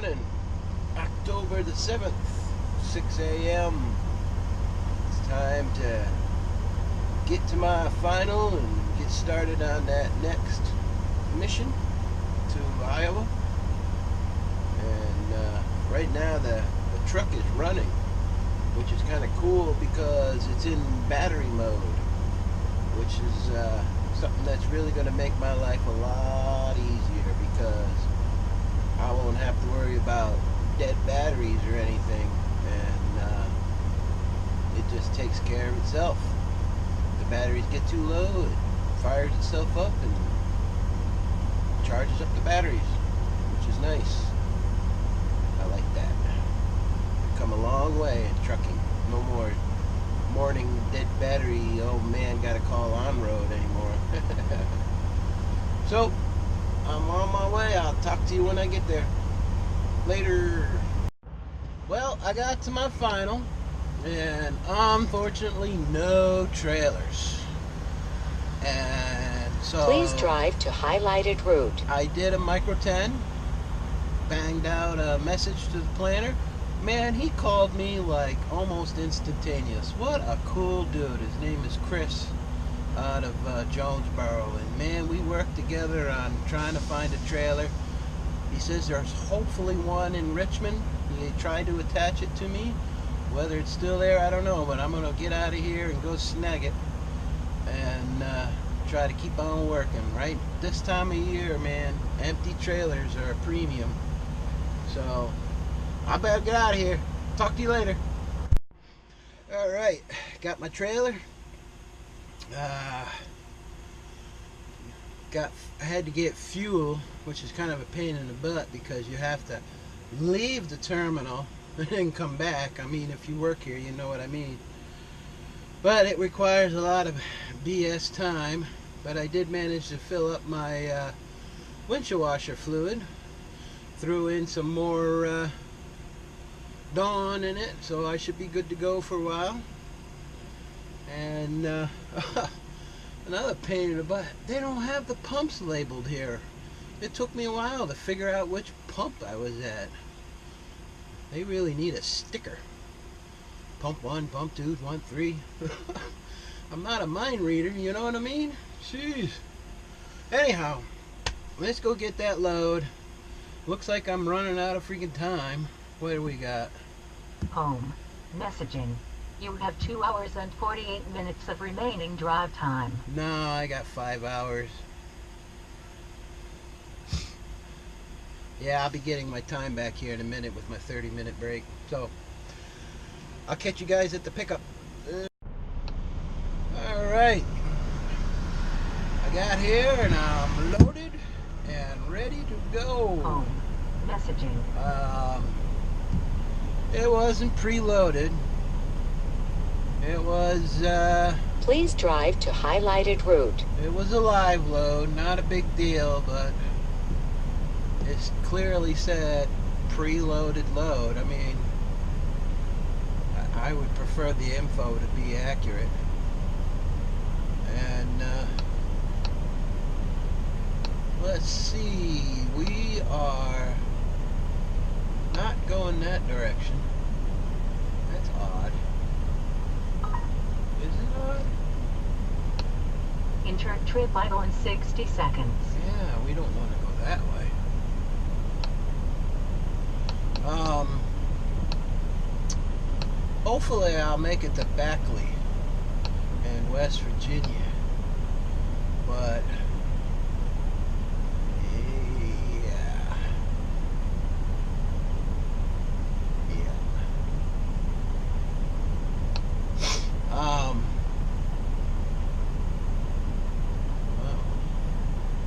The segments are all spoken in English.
morning, October the 7th, 6 a.m. It's time to get to my final and get started on that next mission to Iowa. And right now the truck is running, which is kind of cool because it's in battery mode, which is something that's really going to make my life a lot easier because I won't have to worry about dead batteries or anything, and it just takes care of itself. If the batteries get too low, it fires itself up and charges up the batteries, which is nice. I like that. We've come a long way in trucking. No more morning dead battery, oh man, gotta call on road anymore. So I'm on my way. I'll talk to you when I get there. Later. Well, I got to my final, and unfortunately no trailers. And so please drive to highlighted route. I did a micro 10, banged out a message to the planner. Man, he called me like almost instantaneous. What a cool dude. His name is Chris out of Jonesboro, and man, we worked together on trying to find a trailer. He says there's hopefully one in Richmond. He tried to attach it to me. Whether it's still there, I don't know, but I'm gonna get out of here and go snag it and try to keep on working. Right this time of year, man, empty trailers are a premium, so I better get out of here. Talk to you later. Alright, got my trailer. I had to get fuel, which is kind of a pain in the butt because you have to leave the terminal and then come back. I mean, if you work here, you know what I mean. But it requires a lot of BS time. But I did manage to fill up my windshield washer fluid. Threw in some more Dawn in it, so I should be good to go for a while. And another pain in the butt, they don't have the pumps labeled here. It took me a while to figure out which pump I was at. They really need a sticker. Pump 1, pump 2, 1, 3. I'm not a mind reader, you know what I mean? Jeez. Anyhow, let's go get that load. Looks like I'm running out of freaking time. What do we got? Home. Messaging. You have 2 hours and 48 minutes of remaining drive time. No, I got 5 hours. Yeah, I'll be getting my time back here in a minute with my 30-minute break. So, I'll catch you guys at the pickup. Alright. I got here and I'm loaded and ready to go. Home. Messaging. It wasn't preloaded. It was, please drive to highlighted route. it was a live load, not a big deal, but it clearly said preloaded load. I mean, I would prefer the info to be accurate. And, let's see, we are not going that direction. That's odd. Is it odd? Enter trip idle in 60 seconds. Yeah, we don't want to go that way. Hopefully I'll make it to Beckley in West Virginia. But yeah.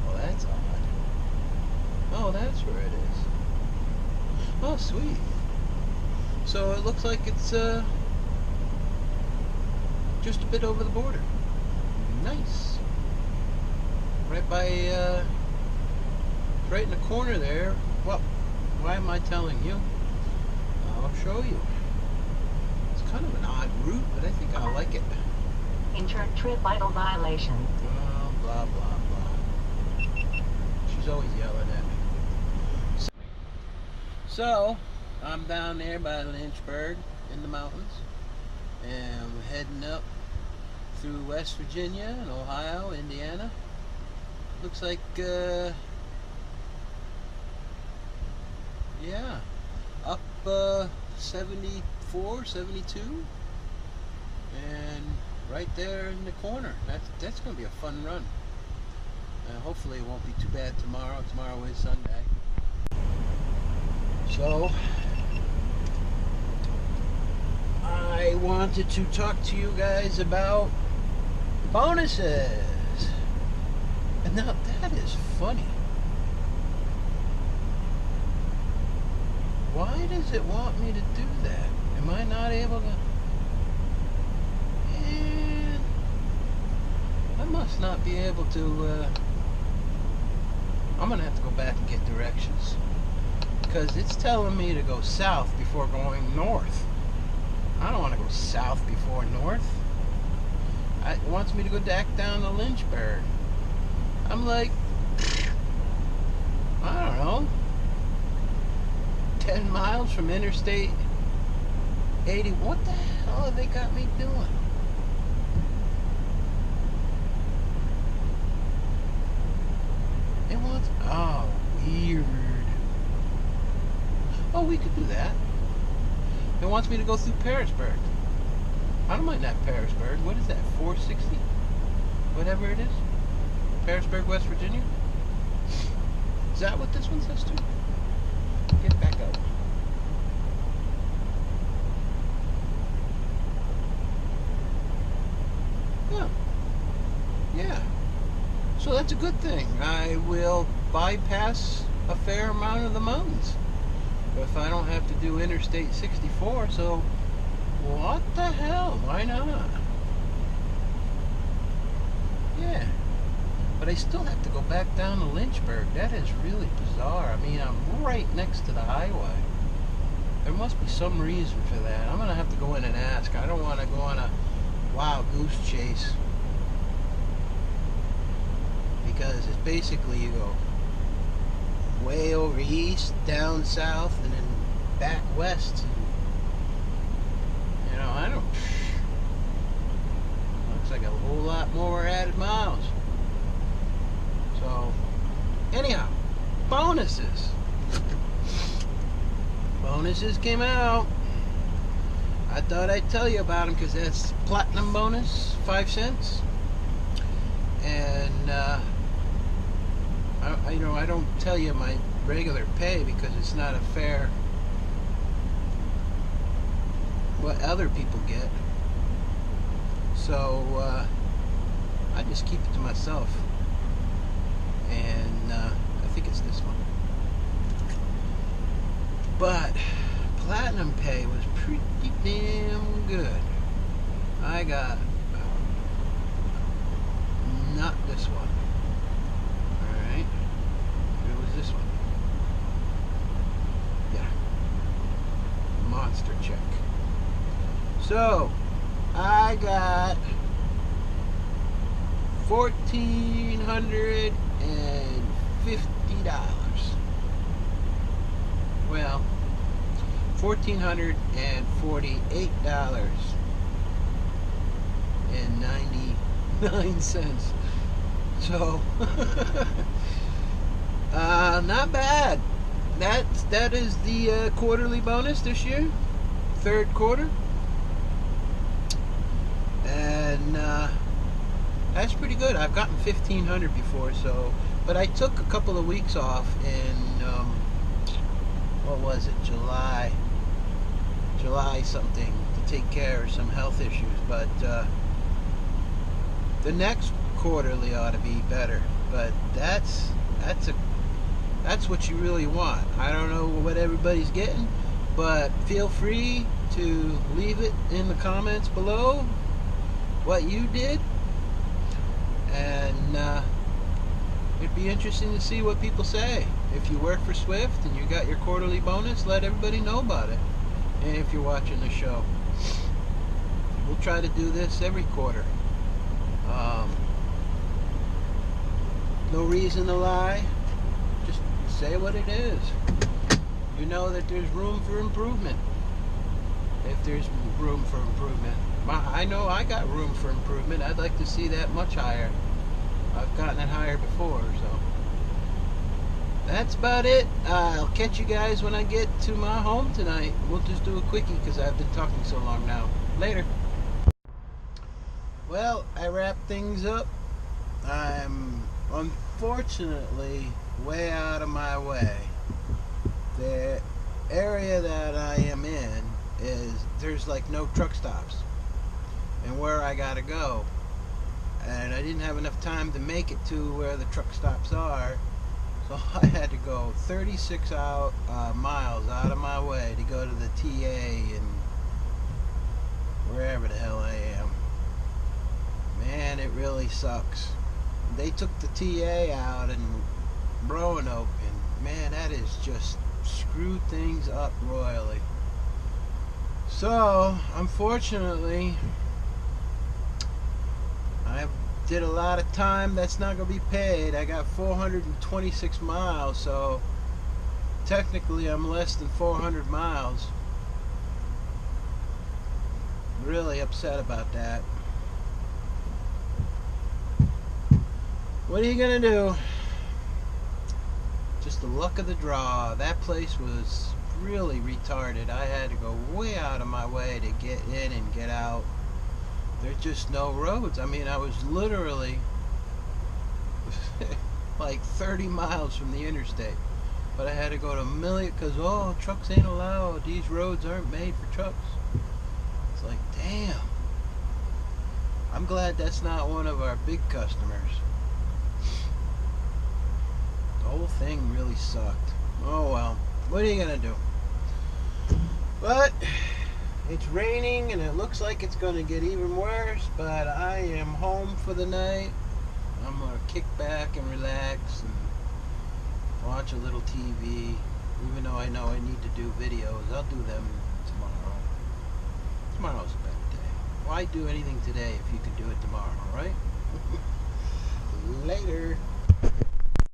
Well, that's odd. Oh, that's where it is. Oh, sweet. So it looks like it's just a bit over the border. Nice. Right by, right in the corner there. Well, why am I telling you? I'll show you. It's kind of an odd route, but I think I like it. Enter trip idle violation. Blah, blah, blah. She's always yelling at me. So, I'm down there by Lynchburg in the mountains, and we're heading up through West Virginia and Ohio, Indiana. Looks like, yeah, up 74, 72, and right there in the corner. That's going to be a fun run. Hopefully it won't be too bad tomorrow. Tomorrow is Sunday. So, I wanted to talk to you guys about bonuses. And now that is funny. Why does it want me to do that? Am I not able to? Man, I must not be able to. I'm gonna have to go back and get directions, because it's telling me to go south before going north. I don't want to go south before north. It wants me to go back down to Lynchburg. I'm like, I don't know, 10 miles from Interstate 80. What the hell have they got me doing? It wants, oh, weird. Oh, we could do that. It wants me to go through Pearisburg. I don't mind that Pearisburg. What is that, 460? Whatever it is? Pearisburg, West Virginia? Is that what this one says too? Get back out. Yeah. Yeah. So that's a good thing. I will bypass a fair amount of the mountains if I don't have to do Interstate 64. So what the hell? Why not? Yeah. But I still have to go back down to Lynchburg. That is really bizarre. I mean, I'm right next to the highway. There must be some reason for that. I'm going to have to go in and ask. I don't want to go on a wild goose chase. Because it's basically you go way over east, down south, and then back west. And, I don't... Looks like a whole lot more added miles. So, anyhow, bonuses. Bonuses came out. I thought I'd tell you about them because that's platinum bonus, 5 cents. And, I don't tell you my regular pay because it's not a fair what other people get. So, I just keep it to myself. And I think it's this one. But platinum pay was pretty damn good. I got not this one. Alright. It was this one. Yeah. Monster check. So I got $1,450. Well, $1,448.99. So, not bad. That is the quarterly bonus this year, third quarter, and that's pretty good. I've gotten $1,500 before, so. But I took a couple of weeks off in, what was it, July something, to take care of some health issues. But the next quarterly ought to be better. But that's what you really want. I don't know what everybody's getting, but feel free to leave it in the comments below what you did. And it'd be interesting to see what people say. If you work for Swift and you got your quarterly bonus, let everybody know about it. And if you're watching the show, we'll try to do this every quarter. No reason to lie. Just say what it is. know that there's room for improvement. If there's room for improvement. I know I got room for improvement. I'd like to see that much higher. I've gotten it higher before, so that's about it. I'll catch you guys when I get to my home tonight. We'll just do a quickie because I've been talking so long now. Later. Well, I wrapped things up. I'm unfortunately way out of my way. The area that I am in there's like no truck stops, and where I gotta go, and I didn't have enough time to make it to where the truck stops are, so I had to go 36 miles out of my way to go to the TA and wherever the hell I am. Man, it really sucks. They took the TA out in Roanoke, and man, that is just screwed things up royally. So, unfortunately, I did a lot of time that's not going to be paid. I got 426 miles, so technically I'm less than 400 miles. Really upset about that. What are you going to do? Just the luck of the draw. That place was really retarded. I had to go way out of my way to get in and get out. There's just no roads. I mean, I was literally like 30 miles from the interstate, but I had to go to a million because trucks ain't allowed. These roads aren't made for trucks. It's like, damn. I'm glad that's not one of our big customers. The whole thing really sucked. Oh well, what are you gonna do? But it's raining and it looks like it's gonna get even worse, but I am home for the night. I'm gonna kick back and relax and watch a little TV. Even though I know I need to do videos, I'll do them tomorrow. Tomorrow's a better day. Why do anything today if you could do it tomorrow, right? Later.